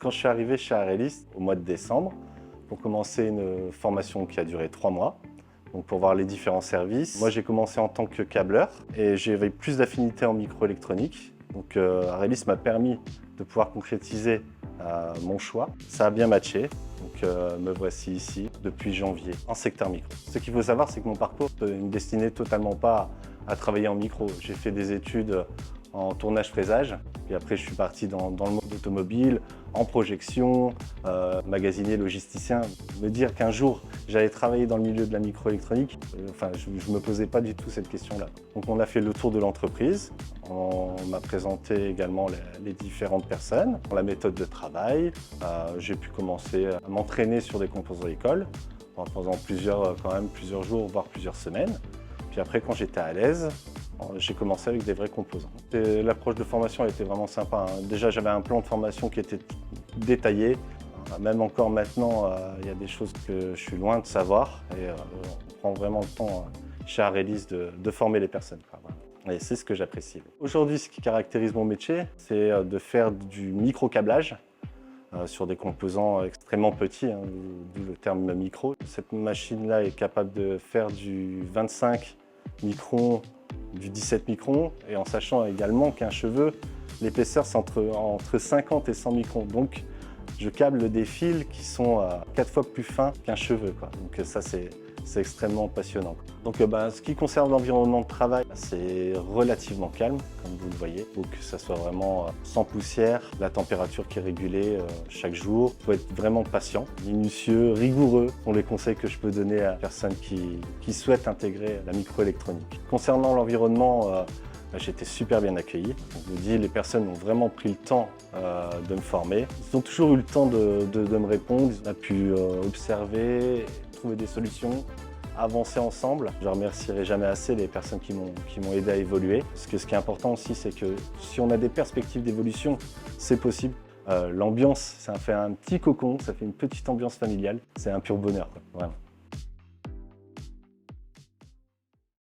Quand je suis arrivé chez Arelis au mois de décembre, pour commencer une formation qui a duré 3 mois, donc pour voir les différents services. Moi, j'ai commencé en tant que câbleur et j'avais plus d'affinité en microélectronique. Donc Arelis m'a permis de pouvoir concrétiser mon choix. Ça a bien matché, donc me voici ici depuis janvier en secteur micro. Ce qu'il faut savoir, c'est que mon parcours ne me destinait totalement pas à travailler en micro. J'ai fait des études en tournage-fraisage, puis après je suis parti dans le monde automobile, en projection, magasinier, logisticien. Me dire qu'un jour j'allais travailler dans le milieu de la microélectronique, je ne me posais pas du tout cette question-là. Donc on a fait le tour de l'entreprise, on m'a présenté également les différentes personnes, la méthode de travail. J'ai pu commencer à m'entraîner sur des composants d'école pendant plusieurs jours, voire plusieurs semaines. Puis après, quand j'étais à l'aise, j'ai commencé avec des vrais composants. L'approche de formation elle était vraiment sympa. Déjà, j'avais un plan de formation qui était détaillé. Même encore maintenant, il y a des choses que je suis loin de savoir. Et on prend vraiment le temps chez Arelis de former les personnes. Et c'est ce que j'apprécie. Aujourd'hui, ce qui caractérise mon métier, c'est de faire du micro-câblage sur des composants extrêmement petits, d'où le terme micro. Cette machine-là est capable de faire du 25 microns, du 17 microns, et en sachant également qu'un cheveu, l'épaisseur c'est entre 50 et 100 microns. Donc je câble des fils qui sont 4 fois plus fins qu'un cheveu, quoi. Donc ça c'est extrêmement passionnant. Donc ce qui concerne l'environnement de travail, c'est relativement calme, comme vous le voyez. Il faut que ça soit vraiment sans poussière, la température qui est régulée chaque jour. Il faut être vraiment patient, minutieux, rigoureux. Ce sont les conseils que je peux donner à personnes qui souhaitent intégrer la microélectronique. Concernant l'environnement, j'ai été super bien accueilli. Je vous dis, les personnes ont vraiment pris le temps de me former. Ils ont toujours eu le temps de me répondre. On a pu observer, trouver des solutions, avancer ensemble. Je ne remercierai jamais assez les personnes qui m'ont aidé à évoluer. Parce que ce qui est important aussi, c'est que si on a des perspectives d'évolution, c'est possible. L'ambiance, ça fait un petit cocon, ça fait une petite ambiance familiale. C'est un pur bonheur, quoi, vraiment.